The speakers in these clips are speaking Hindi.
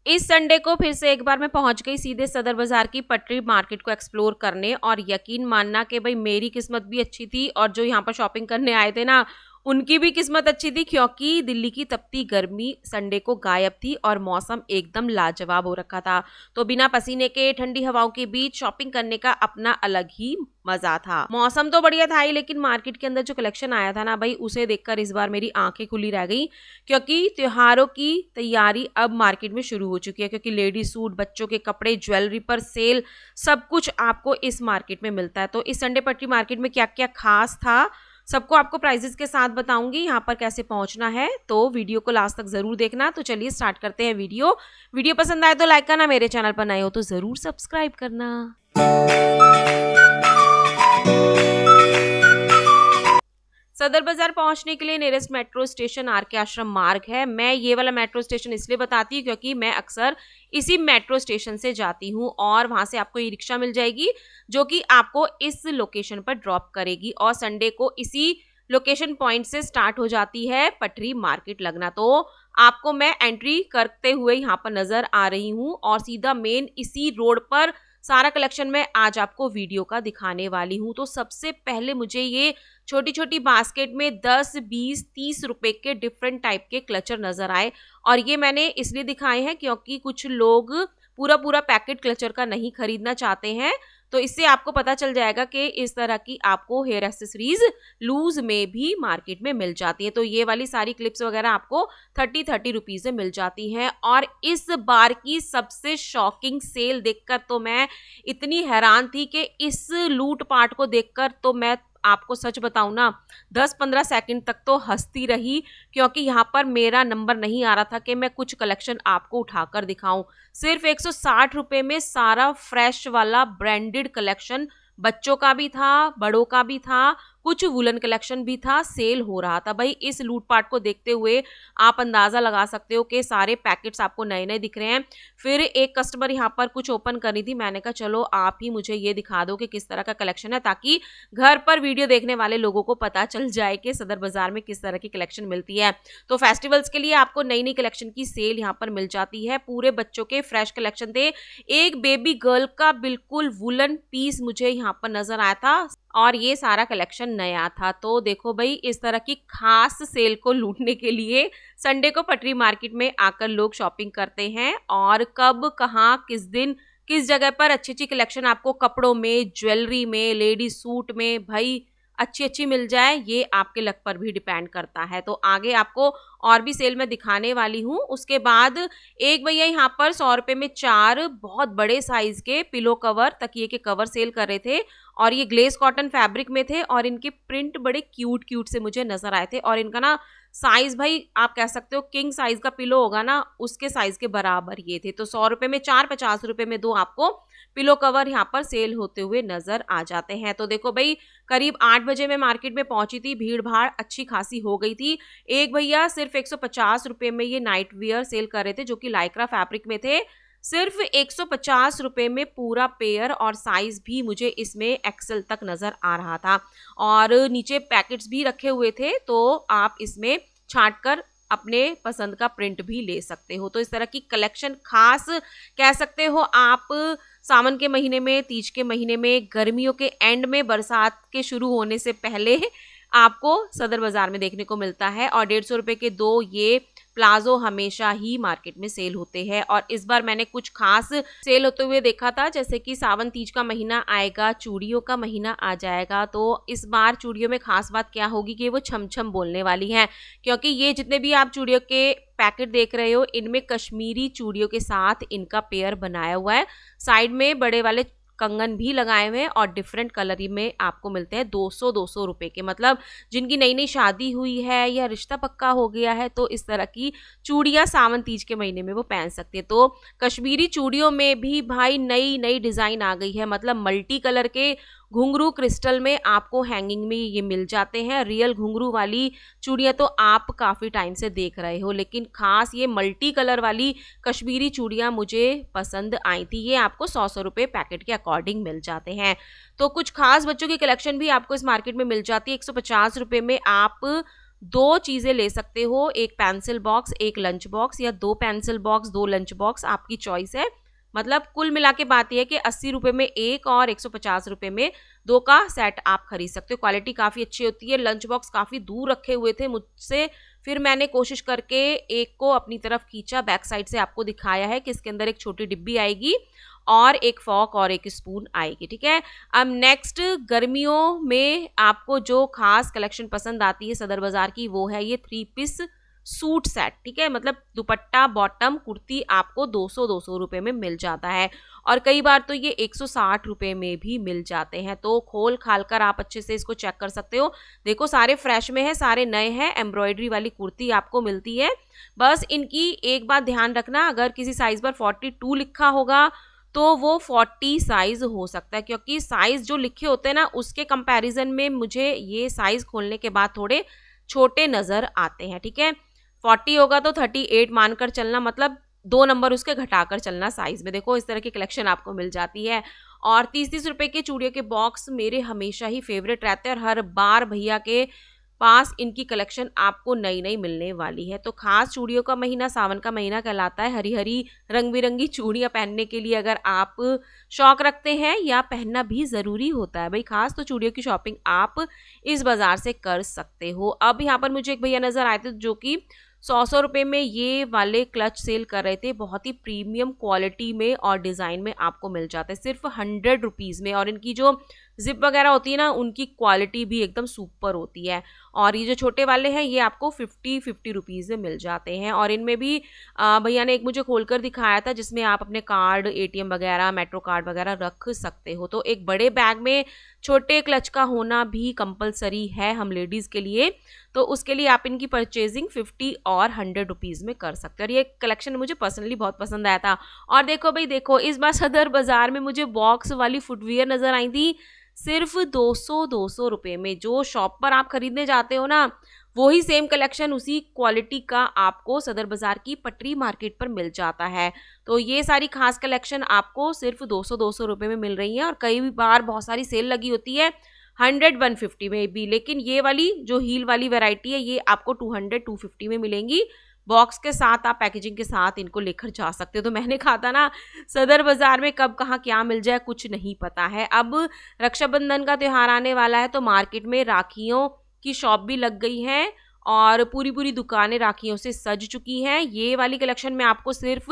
इस संडे को फिर से एक बार मैं पहुंच गई सीधे सदर बाजार की पटरी मार्केट को एक्सप्लोर करने, और यकीन मानना कि भाई मेरी किस्मत भी अच्छी थी और जो यहाँ पर शॉपिंग करने आए थे ना, उनकी भी किस्मत अच्छी थी, क्योंकि दिल्ली की तपती गर्मी संडे को गायब थी और मौसम एकदम लाजवाब हो रखा था। तो बिना पसीने के ठंडी हवाओं के बीच शॉपिंग करने का अपना अलग ही मजा था। मौसम तो बढ़िया था ही, लेकिन मार्केट के अंदर जो कलेक्शन आया था ना भाई, उसे देखकर इस बार मेरी आंखें खुली रह गई, क्योंकि त्योहारों की तैयारी अब मार्केट में शुरू हो चुकी है। क्योंकि लेडी सूट, बच्चों के कपड़े, ज्वेलरी पर सेल, सब कुछ आपको इस मार्केट में मिलता है। तो इस संडे पटरी मार्केट में क्या क्या खास था, सबको आपको प्राइजेस के साथ बताऊंगी। यहाँ पर कैसे पहुंचना है, तो वीडियो को लास्ट तक जरूर देखना। तो चलिए स्टार्ट करते हैं वीडियो पसंद आए तो लाइक करना, मेरे चैनल पर नए हो तो जरूर सब्सक्राइब करना। सदर बाजार पहुंचने के लिए नियरेस्ट मेट्रो स्टेशन आर.के. आश्रम मार्ग है। मैं ये वाला मेट्रो स्टेशन इसलिए बताती हूँ क्योंकि मैं अक्सर इसी मेट्रो स्टेशन से जाती हूँ, और वहां से आपको ई रिक्शा मिल जाएगी जो कि आपको इस लोकेशन पर ड्रॉप करेगी, और संडे को इसी लोकेशन पॉइंट से स्टार्ट हो जाती है पटरी मार्केट लगना। तो आपको मैं एंट्री करते हुए यहाँ पर नजर आ रही हूँ, और सीधा मेन इसी रोड पर सारा कलेक्शन मैं आज आपको वीडियो का दिखाने वाली हूँ। तो सबसे पहले मुझे ये छोटी छोटी बास्केट में 10, 20, 30 रुपए के डिफरेंट टाइप के क्लचर नजर आए, और ये मैंने इसलिए दिखाए हैं क्योंकि कुछ लोग पूरा पूरा पैकेट क्लचर का नहीं खरीदना चाहते हैं। तो इससे आपको पता चल जाएगा कि इस तरह की आपको हेयर एक्सेसरीज लूज में भी मार्केट में मिल जाती है। तो ये वाली सारी क्लिप्स वगैरह आपको 30 रुपीज में मिल जाती हैं। और इस बार की सबसे शॉकिंग सेल देखकर तो मैं इतनी हैरान थी कि इस लूट पाट को देखकर तो मैं आपको सच बताऊं ना, 10-15 सेकंड तक तो हंसती रही, क्योंकि यहाँ पर मेरा नंबर नहीं आ रहा था कि मैं कुछ कलेक्शन आपको उठाकर दिखाऊं। सिर्फ 160 रुपए में सारा फ्रेश वाला ब्रांडेड कलेक्शन, बच्चों का भी था, बड़ों का भी था, कुछ वुलन कलेक्शन भी था, सेल हो रहा था। भाई इस लूटपाट को देखते हुए आप अंदाजा लगा सकते हो कि सारे पैकेट्स आपको नए नए दिख रहे हैं। फिर एक कस्टमर यहाँ पर कुछ ओपन करनी थी, मैंने कहा चलो आप ही मुझे ये दिखा दो कि किस तरह का कलेक्शन है, ताकि घर पर वीडियो देखने वाले लोगों को पता चल जाए कि सदर बाजार में किस तरह की कलेक्शन मिलती है। तो फेस्टिवल्स के लिए आपको नई नई कलेक्शन की सेल यहाँ पर मिल जाती है। पूरे बच्चों के फ्रेश कलेक्शन थे। एक बेबी गर्ल का बिल्कुल वुलन पीस मुझे यहाँ पर नजर आया था, और ये सारा कलेक्शन नया था। तो देखो भाई, इस तरह की खास सेल को लूटने के लिए संडे को पटरी मार्केट में आकर लोग शॉपिंग करते हैं, और कब, कहाँ, किस दिन, किस जगह पर अच्छी अच्छी कलेक्शन आपको कपड़ों में, ज्वेलरी में, लेडी सूट में भाई अच्छी अच्छी मिल जाए, ये आपके लक पर भी डिपेंड करता है। तो आगे आपको और भी सेल में दिखाने वाली हूँ। उसके बाद एक भैया यहाँ पर 100 रुपए में 4 बहुत बड़े साइज के पिलो कवर, तकिए के कवर सेल कर रहे थे, और ये ग्लेस कॉटन फैब्रिक में थे, और इनके प्रिंट बड़े क्यूट क्यूट से मुझे नजर आए थे। और इनका ना साइज भाई आप कह सकते हो किंग साइज का पिलो होगा ना, उसके साइज के बराबर ये थे। तो 100 रुपए में 4, 50 रुपए में 2 आपको पिलो कवर यहाँ पर सेल होते हुए नजर आ जाते हैं। तो देखो भाई, करीब 8 बजे मैं मार्केट में पहुंची थी, भीड़ भाड़ अच्छी खासी हो गई थी। एक भैया सिर्फ 150 रुपए में ये नाइट वियर सेल कर रहे थे, जो कि लाइक्रा फैब्रिक में थे। सिर्फ 150 रुपए में पूरा पेयर, और साइज भी मुझे इसमें एक्सेल तक नजर आ रहा था, और नीचे पैकेट्स भी रखे हुए थे, तो आप इसमें छांट कर अपने पसंद का प्रिंट भी ले सकते हो। तो इस तरह की कलेक्शन खास कह सकते हो आप सावन के महीने में, तीज के महीने में, गर्मियों के एंड में, बरसात के शुरू होने से पहले आपको सदर बाजार में देखने को मिलता है। और 150 रुपए के 2 ये प्लाजो हमेशा ही मार्केट में सेल होते हैं, और इस बार मैंने कुछ खास सेल होते हुए देखा था, जैसे कि सावन तीज का महीना आएगा, चूड़ियों का महीना आ जाएगा। तो इस बार चूड़ियों में खास बात क्या होगी कि वो छम छम बोलने वाली हैं, क्योंकि ये जितने भी आप चूड़ियों के पैकेट देख रहे हो, इनमें कश्मीरी चूड़ियों के साथ इनका पेयर बनाया हुआ है। साइड में बड़े वाले कंगन भी लगाए हुए हैं, और डिफरेंट कलर में आपको मिलते हैं 200 रुपए के। मतलब जिनकी नई नई शादी हुई है या रिश्ता पक्का हो गया है, तो इस तरह की चूड़ियां सावन तीज के महीने में वो पहन सकते हैं। तो कश्मीरी चूड़ियों में भी भाई नई नई डिजाइन आ गई है, मतलब मल्टी कलर के घुंघरू क्रिस्टल में आपको हैंगिंग में ये मिल जाते हैं। रियल घुंघरू वाली चूड़ियां तो आप काफ़ी टाइम से देख रहे हो, लेकिन खास ये मल्टी कलर वाली कश्मीरी चूड़ियां मुझे पसंद आई थी। ये आपको 100 रुपये पैकेट के अकॉर्डिंग मिल जाते हैं। तो कुछ खास बच्चों की कलेक्शन भी आपको इस मार्केट में मिल जाती है। 150 रुपये में आप 2 चीज़ें ले सकते हो, एक पेंसिल बॉक्स, एक लंच बॉक्स, या 2 पेंसिल बॉक्स, 2 लंच बॉक्स, आपकी चॉइस है। मतलब कुल मिला के बात ये है कि 80 रुपये में एक और 150 रुपये में 2 का सेट आप खरीद सकते हो। क्वालिटी काफ़ी अच्छी होती है। लंच बॉक्स काफ़ी दूर रखे हुए थे मुझसे, फिर मैंने कोशिश करके एक को अपनी तरफ खींचा, बैक साइड से आपको दिखाया है कि इसके अंदर एक छोटी डिब्बी आएगी और एक फॉक और एक स्पून आएगी, ठीक है। अब नेक्स्ट, गर्मियों में आपको जो खास कलेक्शन पसंद आती है सदर बाजार की, वो है ये 3 पीस सूट सेट, ठीक है। मतलब दुपट्टा, बॉटम, कुर्ती आपको 200 रुपए में मिल जाता है, और कई बार तो ये 160 रुपए में भी मिल जाते हैं। तो खोल खाल कर आप अच्छे से इसको चेक कर सकते हो। देखो सारे फ्रेश में है, सारे नए हैं। एम्ब्रॉयडरी वाली कुर्ती आपको मिलती है। बस इनकी एक बात ध्यान रखना, अगर किसी साइज पर 42 लिखा होगा तो वो 40 साइज हो सकता है, क्योंकि साइज जो लिखे होते हैं ना, उसके कंपैरिजन में मुझे ये साइज खोलने के बाद थोड़े छोटे नजर आते हैं, ठीक है। 40 होगा तो 38 मानकर चलना, मतलब 2 नंबर उसके घटाकर चलना साइज में। देखो इस तरह की कलेक्शन आपको मिल जाती है। और 30-30 रुपए के चूड़ियों के बॉक्स मेरे हमेशा ही फेवरेट रहते हैं, और हर बार भैया के पास इनकी कलेक्शन आपको नई नई मिलने वाली है। तो खास चूड़ियों का महीना सावन का महीना कहलाता है। हरी हरी रंग बिरंगी चूड़ियां पहनने के लिए अगर आप शौक रखते हैं, या पहनना भी ज़रूरी होता है भाई खास, तो चूड़ियों की शॉपिंग आप इस बाज़ार से कर सकते हो। अब यहाँ पर मुझे एक भैया नज़र आए थे जो कि 100 रुपये में ये वाले क्लच सेल कर रहे थे। बहुत ही प्रीमियम क्वालिटी में और डिज़ाइन में आपको मिल जाता है सिर्फ 100 रुपीज़ में। और इनकी जो जिप वगैरह होती है ना, उनकी क्वालिटी भी एकदम सुपर होती है। और ये जो छोटे वाले हैं ये आपको 50 रुपीज़ में मिल जाते हैं। और इनमें भी भैया ने एक मुझे खोलकर दिखाया था जिसमें आप अपने कार्ड, एटीएम वगैरह, मेट्रो कार्ड वगैरह रख सकते हो। तो एक बड़े बैग में छोटे क्लच का होना भी कंपलसरी है हम लेडीज़ के लिए। तो उसके लिए आप इनकी परचेजिंग 50 और 100 रुपीज़ में कर सकते हो। और ये कलेक्शन मुझे पर्सनली बहुत पसंद आया था। और देखो भाई देखो, इस बार सदर बाज़ार में मुझे बॉक्स वाली फुटवियर नज़र आई थी सिर्फ 200 रुपये में। जो शॉप पर आप खरीदने जाते हो ना, वही सेम कलेक्शन उसी क्वालिटी का आपको सदर बाज़ार की पटरी मार्केट पर मिल जाता है। तो ये सारी खास कलेक्शन आपको सिर्फ 200 रुपये में मिल रही है। और कई बार बहुत सारी सेल लगी होती है 100-150 में भी, लेकिन ये वाली जो हील वाली वैरायटी है ये आपको 200-250 में मिलेंगी। बॉक्स के साथ आप पैकेजिंग के साथ इनको लेकर जा सकते हो। तो मैंने कहा था ना, सदर बाजार में कब कहाँ क्या मिल जाए कुछ नहीं पता है। अब रक्षाबंधन का त्यौहार आने वाला है, तो मार्केट में राखियों की शॉप भी लग गई है और पूरी पूरी दुकानें राखियों से सज चुकी हैं। ये वाली कलेक्शन में आपको सिर्फ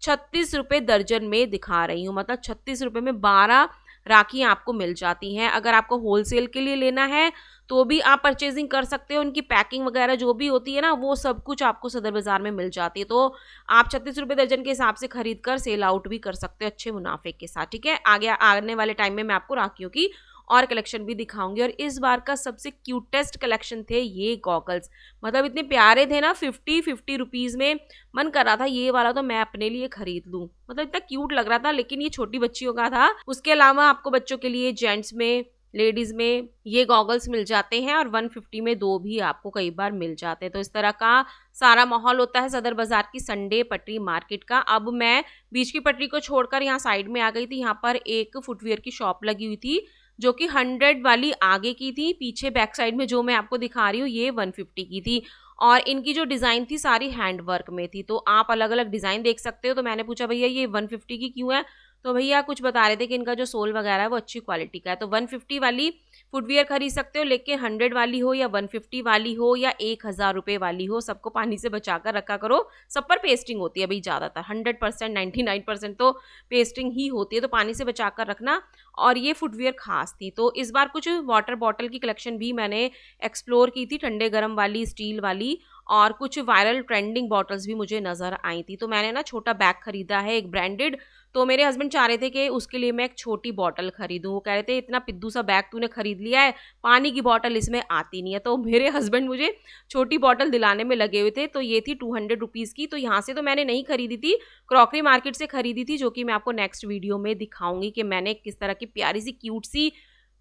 36 रुपये दर्जन में दिखा रही हूँ, मतलब 36 रुपये में 12 राखियाँ आपको मिल जाती हैं। अगर आपको होलसेल के लिए लेना है तो भी आप परचेजिंग कर सकते हो। उनकी पैकिंग वगैरह जो भी होती है ना, वो सब कुछ आपको सदर बाजार में मिल जाती है। तो आप 36 रुपये दर्जन के हिसाब से खरीद कर सेल आउट भी कर सकते हो अच्छे मुनाफे के साथ, ठीक है। आगे आने वाले टाइम में मैं आपको राखियों की और कलेक्शन भी दिखाऊंगी। और इस बार का सबसे क्यूटेस्ट कलेक्शन थे ये गॉगल्स। मतलब इतने प्यारे थे ना, 50 रुपीज़ में। मन कर रहा था ये वाला तो मैं अपने लिए खरीद लूँ, मतलब इतना क्यूट लग रहा था। लेकिन ये छोटी बच्चियों का था। उसके अलावा आपको बच्चों के लिए, जेंट्स में, लेडीज़ में ये गॉगल्स मिल जाते हैं। और 150 में 2 भी आपको कई बार मिल जाते हैं। तो इस तरह का सारा माहौल होता है सदर बाजार की संडे पटरी मार्केट का। अब मैं बीच की पटरी को छोड़कर यहाँ साइड में आ गई थी। यहाँ पर एक फुटवियर की शॉप लगी हुई थी जो कि 100 वाली आगे की थी। पीछे बैक साइड में जो मैं आपको दिखा रही हूँ ये 150 की थी। और इनकी जो डिज़ाइन थी सारी हैंड वर्क में थी। तो आप अलग अलग डिज़ाइन देख सकते हो। तो मैंने पूछा भैया ये 150 की क्यों है, तो भैया कुछ बता रहे थे कि इनका जो सोल वगैरह है वो अच्छी क्वालिटी का है। तो 150 वाली फुटवियर खरीद सकते हो, लेकिन 100 वाली हो या 150 वाली हो या 1000 रुपये वाली हो, सबको पानी से बचा कर रखा करो। सब पर पेस्टिंग होती है भाई, ज़्यादातर 100% 99% तो पेस्टिंग ही होती है, तो पानी से बचा कर रखना। और ये फुटवियर खास थी। तो इस बार कुछ वाटर बॉटल की कलेक्शन भी मैंने एक्सप्लोर की थी, ठंडे गर्म वाली, स्टील वाली। और कुछ वायरल ट्रेंडिंग बॉटल्स भी मुझे नज़र आई थी। तो मैंने ना छोटा बैग खरीदा है एक ब्रांडेड। तो मेरे हस्बैंड चाह रहे थे कि उसके लिए मैं एक छोटी बॉटल खरीदूं। वो कह रहे थे इतना पिद्दू सा बैग तूने खरीद लिया है, पानी की बॉटल इसमें आती नहीं है। तो मेरे हस्बैंड मुझे छोटी बॉटल दिलाने में लगे हुए थे। तो ये थी 200 रुपीज़ की। तो यहाँ से तो मैंने नहीं खरीदी थी, क्रॉकरी मार्केट से खरीदी थी, जो कि मैं आपको नेक्स्ट वीडियो में दिखाऊंगी कि मैंने किस तरह की प्यारी सी क्यूट सी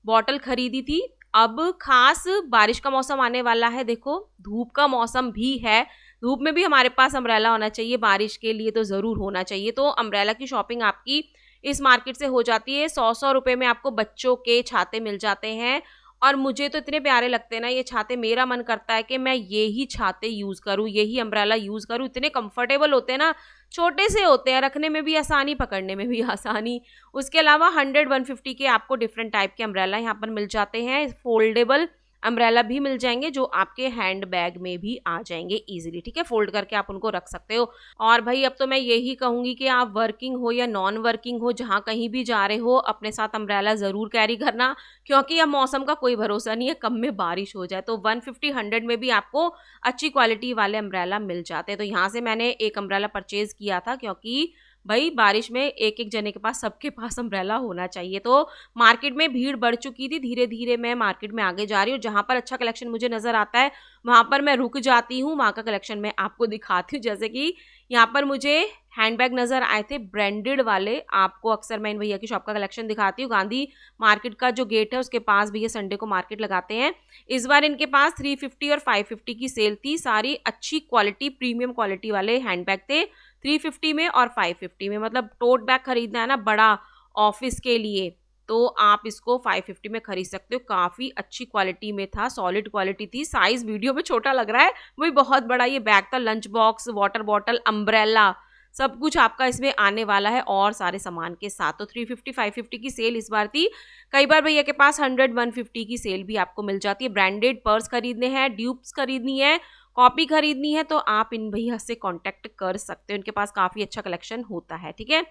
बॉटल खरीदी थी। अब खास बारिश का मौसम आने वाला है, देखो धूप का मौसम भी है। धूप में भी हमारे पास अम्ब्रेला होना चाहिए, बारिश के लिए तो ज़रूर होना चाहिए। तो अम्ब्रेला की शॉपिंग आपकी इस मार्केट से हो जाती है। 100 रुपये में आपको बच्चों के छाते मिल जाते हैं। और मुझे तो इतने प्यारे लगते हैं ना ये छाते, मेरा मन करता है कि मैं ये ही छाते यूज़ करूँ, यही अम्ब्रेला यूज़ करूँ। इतने कंफर्टेबल होते हैं ना, छोटे से होते हैं, रखने में भी आसानी, पकड़ने में भी आसानी। उसके अलावा 100-150 के आपको डिफरेंट टाइप के अम्ब्रेला यहाँ पर मिल जाते हैं। फोल्डेबल अम्ब्रेला भी मिल जाएंगे जो आपके हैंड बैग में भी आ जाएंगे ईजिली, ठीक है, फोल्ड करके आप उनको रख सकते हो। और भाई अब तो मैं यही कहूँगी कि आप वर्किंग हो या नॉन वर्किंग हो, जहाँ कहीं भी जा रहे हो, अपने साथ अम्ब्रेला ज़रूर कैरी करना, क्योंकि अब मौसम का कोई भरोसा नहीं है, कब में बारिश हो जाए। तो 150-100 में भी आपको अच्छी क्वालिटी वाले अम्ब्रेला मिल जाते हैं। तो यहाँ से मैंने एक अम्ब्रेला परचेज किया था, क्योंकि भाई बारिश में एक एक जने के पास, सबके पास अम्ब्रेला होना चाहिए। तो मार्केट में भीड़ बढ़ चुकी थी, धीरे धीरे मैं मार्केट में आगे जा रही हूँ। जहाँ पर अच्छा कलेक्शन मुझे नज़र आता है वहाँ पर मैं रुक जाती हूँ, वहाँ का कलेक्शन मैं आपको दिखाती हूँ। जैसे कि यहाँ पर मुझे हैंडबैग नज़र आए थे ब्रांडेड वाले, आपको अक्सर मैं इन भैया की शॉप का कलेक्शन दिखाती हूँ। गांधी मार्केट का जो गेट है उसके पास भैया संडे को मार्केट लगाते हैं। इस बार इनके पास 350 और 550 की सेल थी। सारी अच्छी क्वालिटी, प्रीमियम क्वालिटी वाले हैंडबैग थे 350 में और 550 में। मतलब टोट बैग खरीदना है ना बड़ा ऑफिस के लिए, तो आप इसको 550 में खरीद सकते हो। काफ़ी अच्छी क्वालिटी में था, सॉलिड क्वालिटी थी। साइज़ वीडियो में छोटा लग रहा है, वही बहुत बड़ा ये बैग था। Lunch box, water bottle, umbrella, सब कुछ आपका इसमें आने वाला है और सारे सामान के साथ। तो 350-550 की सेल इस बार थी। कई बार भैया के पास 100-150 की सेल भी आपको मिल जाती है। ब्रांडेड पर्स खरीदने हैं, ड्यूब्स खरीदनी है, कॉपी खरीदनी है, तो आप इन भैया से कांटेक्ट कर सकते हो। इनके पास काफ़ी अच्छा कलेक्शन होता है, ठीक है।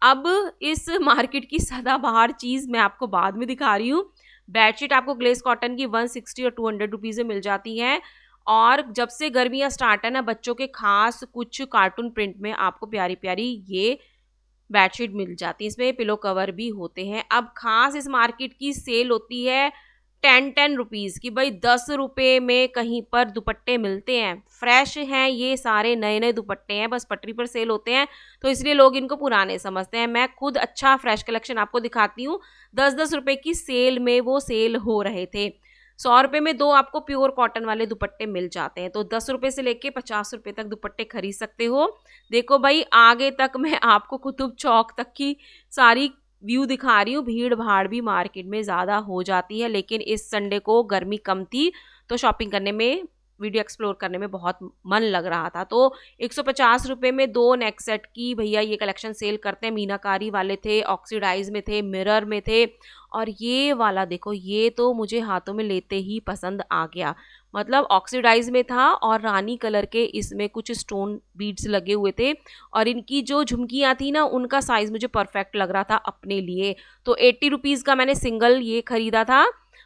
अब इस मार्केट की सदाबहार चीज़ मैं आपको बाद में दिखा रही हूँ। बेडशीट आपको ग्लेस कॉटन की 160 और 200 रुपीज़ में मिल जाती है। और जब से गर्मियाँ स्टार्ट है ना, बच्चों के खास कुछ कार्टून प्रिंट में आपको प्यारी प्यारी ये बेडशीट मिल जाती है। इसमें पिलो कवर भी होते हैं। अब खास इस मार्केट की सेल होती है 10-10 रुपीज़ की। भाई 10 रुपये में कहीं पर दुपट्टे मिलते हैं, फ्रेश हैं, ये सारे नए नए दुपट्टे हैं, बस पटरी पर सेल होते हैं तो इसलिए लोग इनको पुराने समझते हैं। मैं खुद अच्छा फ्रेश कलेक्शन आपको दिखाती हूँ। 10-10 रुपये की सेल में वो सेल हो रहे थे। 100 रुपये में 2 आपको प्योर कॉटन वाले दुपट्टे मिल जाते हैं। तो 10 रुपये से लेके 50 रुपये तक दुपट्टे खरीद सकते हो। देखो भाई आगे तक मैं आपको कुतुब चौक तक की सारी व्यू दिखा रही हूँ। भीड़ भाड़ भी मार्केट में ज़्यादा हो जाती है, लेकिन इस संडे को गर्मी कम थी तो शॉपिंग करने में, वीडियो एक्सप्लोर करने में बहुत मन लग रहा था। तो 150 रुपये में 2 नेक सेट की भैया ये कलेक्शन सेल करते हैं। मीनाकारी वाले थे, ऑक्सीडाइज में थे, मिरर में थे। और ये वाला देखो, ये तो मुझे हाथों में लेते ही पसंद आ गया। मतलब ऑक्सीडाइज में था और रानी कलर के इसमें कुछ स्टोन बीड्स लगे हुए थे। और इनकी जो झुमकियाँ थी ना, उनका साइज़ मुझे परफेक्ट लग रहा था अपने लिए। तो 80 रुपीज़ का मैंने सिंगल ये खरीदा था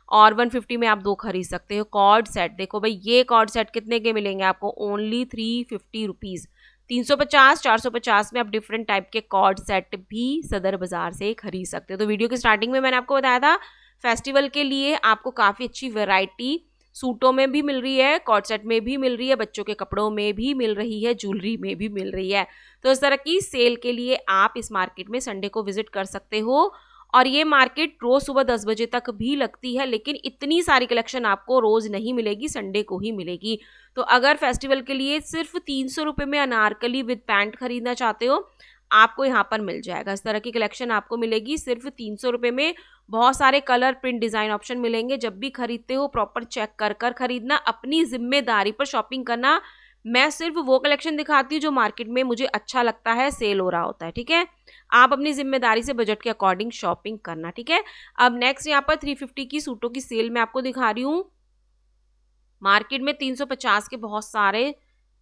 और 150 में आप 2 खरीद सकते हो। कॉर्ड सेट देखो भाई, ये कॉर्ड सेट कितने के मिलेंगे आपको? Only 350 rupees. 350-450 में आप डिफरेंट टाइप के कॉर्ड सेट भी सदर बाजार से खरीद सकते हो। तो वीडियो की स्टार्टिंग में मैंने आपको बताया था फेस्टिवल के लिए आपको काफ़ी अच्छी वैरायटी सूटों में भी मिल रही है, कॉर्ड सेट में भी मिल रही है, बच्चों के कपड़ों में भी मिल रही है, ज्वेलरी में भी मिल रही है। तो इस तरह की सेल के लिए आप इस मार्केट में संडे को विजिट कर सकते हो। और ये मार्केट रोज़ सुबह 10 बजे तक भी लगती है, लेकिन इतनी सारी कलेक्शन आपको रोज़ नहीं मिलेगी, संडे को ही मिलेगी। तो अगर फेस्टिवल के लिए सिर्फ 300 रुपये में अनारकली विद पैंट खरीदना चाहते हो, आपको यहाँ पर मिल जाएगा। इस तरह की कलेक्शन आपको मिलेगी सिर्फ 300 रुपये में। बहुत सारे कलर, प्रिंट, डिज़ाइन ऑप्शन मिलेंगे। जब भी खरीदते हो प्रॉपर चेक कर कर खरीदना, अपनी जिम्मेदारी पर शॉपिंग करना। मैं सिर्फ वो कलेक्शन दिखाती हूँ जो मार्केट में मुझे अच्छा लगता है, सेल हो रहा होता है, ठीक है। आप अपनी जिम्मेदारी से बजट के अकॉर्डिंग शॉपिंग करना, ठीक है। अब नेक्स्ट यहाँ पर 350 की सूटों की सेल मैं आपको दिखा रही हूँ। मार्केट में 350 के बहुत सारे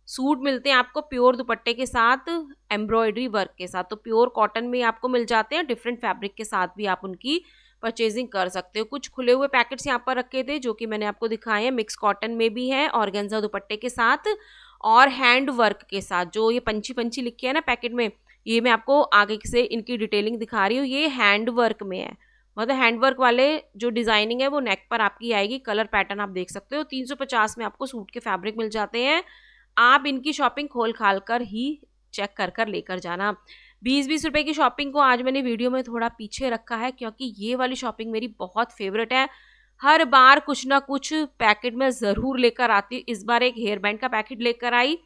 सूट मिलते हैं आपको प्योर दुपट्टे के साथ, एम्ब्रॉयडरी वर्क के साथ। तो प्योर कॉटन में आपको मिल जाते हैं, डिफरेंट फैब्रिक के साथ भी आप उनकी परचेजिंग कर सकते हो। कुछ खुले हुए पैकेट्स यहाँ पर रखे थे जो कि मैंने आपको दिखाए हैं। मिक्स कॉटन में भी है, ऑर्गेन्जा दुपट्टे के साथ और हैंड वर्क के साथ। जो ये पंची पंची लिखी है ना पैकेट में, ये मैं आपको आगे से इनकी डिटेलिंग दिखा रही हूँ। ये हैंड वर्क में है, मतलब हैंड वर्क वाले जो डिज़ाइनिंग है वो नेक पर आपकी आएगी। कलर पैटर्न आप देख सकते हो। 350 में आपको सूट के फैब्रिक मिल जाते हैं। आप इनकी शॉपिंग खोल खाल कर ही चेक कर कर लेकर जाना। 20-20 रुपए की शॉपिंग को आज मैंने वीडियो में थोड़ा पीछे रखा है, क्योंकि ये वाली शॉपिंग मेरी बहुत फेवरेट है। हर बार कुछ ना कुछ पैकेट में ज़रूर लेकर आती हूँ। इस बार एक हेयर बैंड का पैकेट लेकर आई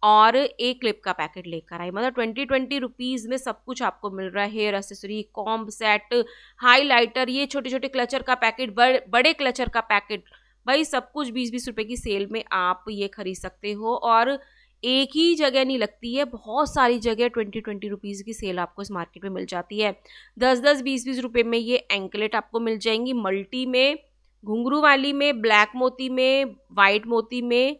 और एक क्लिप का पैकेट लेकर आई। मतलब 20 रुपीज़ में सब कुछ आपको मिल रहा है। Hair accessory, comb set, highlighter, ये छोटे छोटे क्लचर का पैकेट, बड़े क्लचर का पैकेट, भाई सब कुछ 20-20 रुपए की सेल में आप ये खरीद सकते हो। और एक ही जगह नहीं लगती है, बहुत सारी जगह 20 रुपीज़ की सेल आपको इस मार्केट में मिल जाती है। 10-10, 20-20 रुपए में ये एंकलेट आपको मिल जाएंगी, मल्टी में, घुंघरू वाली में, ब्लैक मोती में, वाइट मोती में।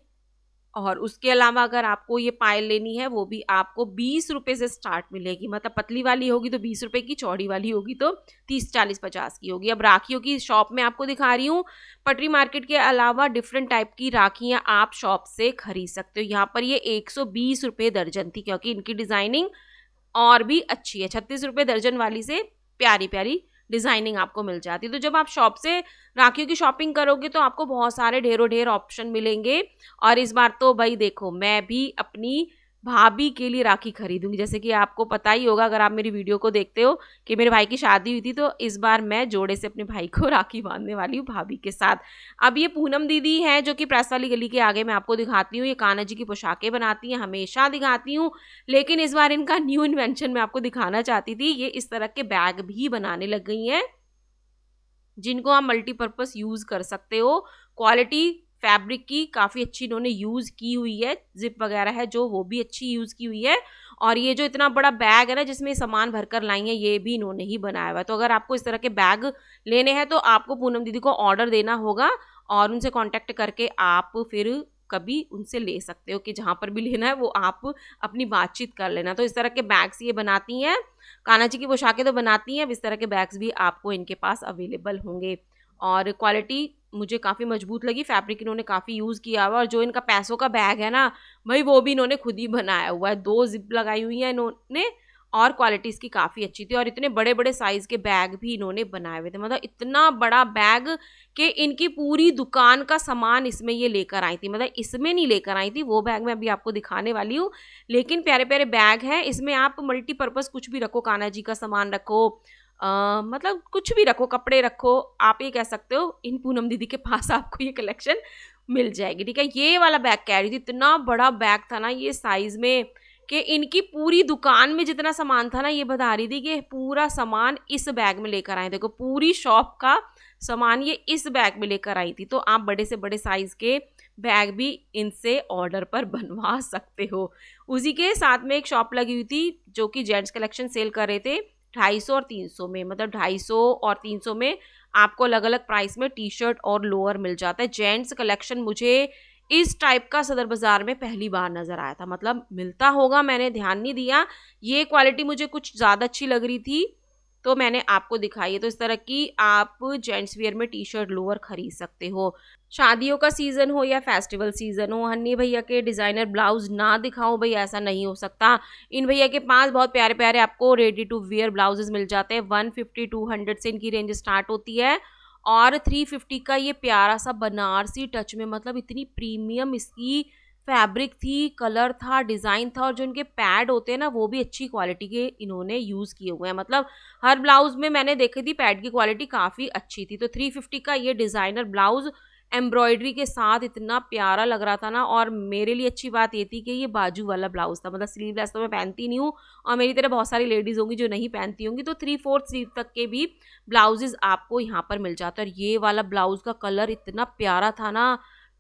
और उसके अलावा अगर आपको ये पायल लेनी है वो भी आपको 20 रुपए से स्टार्ट मिलेगी। मतलब पतली वाली होगी तो 20 रुपए की, चौड़ी वाली होगी तो 30, 40, 50 की होगी। अब राखियों की शॉप में आपको दिखा रही हूँ। पटरी मार्केट के अलावा डिफरेंट टाइप की राखियाँ आप शॉप से खरीद सकते हो। यहाँ पर ये 120 रुपये दर्जन थी, क्योंकि इनकी डिजाइनिंग और भी अच्छी है। 36 रुपये दर्जन वाली से प्यारी प्यारी डिजाइनिंग आपको मिल जाती है। तो जब आप शॉप से राखियों की शॉपिंग करोगे तो आपको बहुत सारे ढेरों ढेर ऑप्शन मिलेंगे। और इस बार तो भाई देखो, मैं भी अपनी भाभी के लिए राखी खरीदूंगी। जैसे कि आपको पता ही होगा अगर आप मेरी वीडियो को देखते हो कि मेरे भाई की शादी हुई थी, तो इस बार मैं जोड़े से अपने भाई को राखी बांधने वाली हूँ भाभी के साथ। अब ये पूनम दीदी है जो कि प्रेस वाली गली के आगे मैं आपको दिखाती हूँ। ये कान्हा जी की पोशाकें बनाती हैं, हमेशा दिखाती हूँ, लेकिन इस बार इनका न्यू इन्वेंशन मैं आपको दिखाना चाहती थी। ये इस तरह के बैग भी बनाने लग गई हैं जिनको आप मल्टीपर्पस यूज कर सकते हो। क्वालिटी फैब्रिक की काफ़ी अच्छी इन्होंने यूज़ की हुई है, जिप वगैरह है जो वो भी अच्छी यूज़ की हुई है। और ये जो इतना बड़ा बैग है ना जिसमें सामान भरकर लाई है, ये भी इन्होंने ही बनाया हुआ है। तो अगर आपको इस तरह के बैग लेने हैं तो आपको पूनम दीदी को ऑर्डर देना होगा और उनसे कांटेक्ट करके आप फिर कभी उनसे ले सकते हो कि जहाँ पर भी लेना है वो आप अपनी बातचीत कर लेना। तो इस तरह के बैग्स ये बनाती हैं, कान्हा जी की पोशाकें तो बनाती हैं, अब इस तरह के बैग्स भी आपको इनके पास अवेलेबल होंगे। और क्वालिटी मुझे काफ़ी मजबूत लगी, फैब्रिक इन्होंने काफ़ी यूज़ किया हुआ। और जो इनका पैसों का बैग है ना भाई, वो भी इन्होंने खुद ही बनाया हुआ है। 2 जिप लगाई हुई है इन्होंने और क्वालिटी इसकी काफ़ी अच्छी थी। और इतने बड़े बड़े साइज़ के बैग भी इन्होंने बनाए हुए थे। मतलब इतना बड़ा बैग कि इनकी पूरी दुकान का सामान इसमें ये लेकर आई थी। मतलब इसमें नहीं लेकर आई थी, वो बैग मैं अभी आपको दिखाने वाली हूँ। लेकिन प्यारे प्यारे बैग हैं, इसमें आप मल्टीपर्पज़ कुछ भी रखो, कान्हा जी का सामान रखो, मतलब कुछ भी रखो, कपड़े रखो, आप ये कह सकते हो। इन पूनम दीदी के पास आपको ये कलेक्शन मिल जाएगी, ठीक है। ये वाला बैग कह रही थी, इतना बड़ा बैग था ना ये साइज में कि इनकी पूरी दुकान में जितना सामान था ना, ये बता रही थी कि पूरा सामान इस बैग में लेकर आए। देखो पूरी शॉप का सामान ये इस बैग में लेकर आई थी। तो आप बड़े से बड़े साइज के बैग भी इनसे ऑर्डर पर बनवा सकते हो। उसी के साथ में एक शॉप लगी हुई थी जो कि जेंट्स कलेक्शन सेल कर रहे थे 250 और 300 में। मतलब 250 और 300 में आपको अलग अलग प्राइस में टी शर्ट और लोअर मिल जाता है। जेंट्स कलेक्शन मुझे इस टाइप का सदर बाजार में पहली बार नजर आया था। मतलब मिलता होगा, मैंने ध्यान नहीं दिया। ये क्वालिटी मुझे कुछ ज़्यादा अच्छी लग रही थी तो मैंने आपको दिखाई है। तो इस तरह की आप जेंट्स वियर में टी शर्ट लोअर खरीद सकते हो। शादियों का सीज़न हो या फेस्टिवल सीज़न हो, हन्नी भैया के डिज़ाइनर ब्लाउज ना दिखाओ भाई, ऐसा नहीं हो सकता। इन भैया के पास बहुत प्यारे प्यारे आपको रेडी टू वेयर ब्लाउजेज मिल जाते हैं। 150-200 से इनकी रेंज स्टार्ट होती है और 350 का ये प्यारा सा बनारसी टच में, मतलब इतनी प्रीमियम इसकी फैब्रिक थी, कलर था, डिज़ाइन था। और जो इनके पैड होते हैं ना वो भी अच्छी क्वालिटी के इन्होंने यूज़ किए हुए हैं। मतलब हर ब्लाउज़ में मैंने देखी थी पैड की क्वालिटी काफ़ी अच्छी थी। तो 350 का ये डिज़ाइनर ब्लाउज़ एम्ब्रॉयडरी के साथ इतना प्यारा लग रहा था ना। और मेरे लिए अच्छी बात ये थी कि ये बाजू वाला ब्लाउज़ था। मतलब स्लीवलेस तो मैं पहनती नहीं हूँ और मेरी तरह बहुत सारी लेडीज़ होंगी जो नहीं पहनती होंगी, तो 3/4 स्लीव तक के भी ब्लाउजेज़ आपको यहाँ पर मिल जाता है। और ये वाला ब्लाउज़ का कलर इतना प्यारा था ना,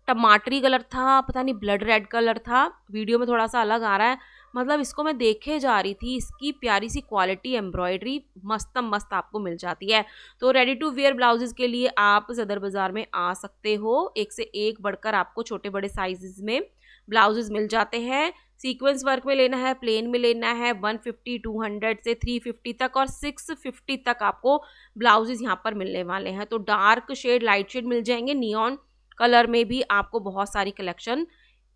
टमाटरी कलर था, पता नहीं ब्लड रेड कलर था, वीडियो में थोड़ा सा अलग आ रहा है। मतलब इसको मैं देखे जा रही थी, इसकी प्यारी सी क्वालिटी, एम्ब्रॉयडरी मस्त मस्त आपको मिल जाती है। तो रेडी टू वेयर ब्लाउजेस के लिए आप सदर बाज़ार में आ सकते हो। एक से एक बढ़कर आपको छोटे बड़े साइजेस में ब्लाउजेस मिल जाते हैं। सीक्वेंस वर्क में लेना है, प्लेन में लेना है, 150-200 से 350 तक और 650 तक आपको ब्लाउजेस यहाँ पर मिलने वाले हैं। तो डार्क शेड, लाइट शेड मिल जाएंगे, नियॉन कलर में भी आपको बहुत सारी कलेक्शन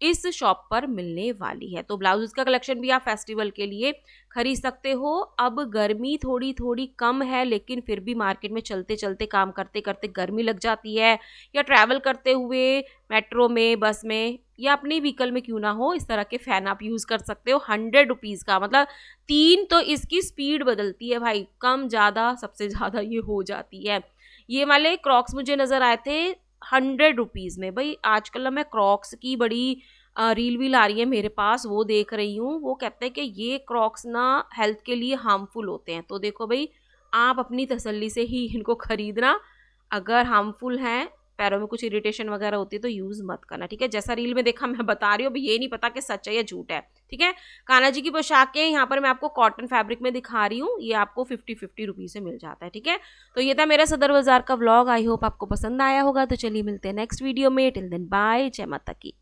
इस शॉप पर मिलने वाली है। तो ब्लाउजेस का कलेक्शन भी आप फेस्टिवल के लिए खरीद सकते हो। अब गर्मी थोड़ी थोड़ी कम है, लेकिन फिर भी मार्केट में चलते चलते, काम करते करते गर्मी लग जाती है, या ट्रैवल करते हुए मेट्रो में, बस में या अपने व्हीकल में क्यों ना हो, इस तरह के फ़ैन आप यूज़ कर सकते हो। 100 रुपीज़ का, मतलब 3 तो इसकी स्पीड बदलती है भाई, कम ज़्यादा सबसे ज़्यादा ये हो जाती है। ये वाले क्रॉक्स मुझे नज़र आए थे 100 रुपीज़ में। भाई आजकल मैं क्रॉक्स की बड़ी रील वील आ रही है मेरे पास, वो देख रही हूँ, वो कहते हैं कि ये क्रॉक्स ना हेल्थ के लिए हार्मफुल होते हैं। तो देखो भाई, आप अपनी तसल्ली से ही इनको खरीदना। अगर हार्मफुल हैं, पैरों में कुछ इरिटेशन वगैरह होती है तो यूज़ मत करना, ठीक है। जैसा रील में देखा मैं बता रही हूँ, अभी ये नहीं पता कि सच है या झूठ है, ठीक है। कान्हा जी की पोशाकें यहाँ पर मैं आपको कॉटन फैब्रिक में दिखा रही हूँ, ये आपको 50-50 रुपीज़ से मिल जाता है, ठीक है। तो ये था मेरा सदर बाजार का व्लॉग। आई होप आपको पसंद आया होगा। तो चलिए मिलते हैं नेक्स्ट वीडियो में। टिल देन बाय, जय माता की।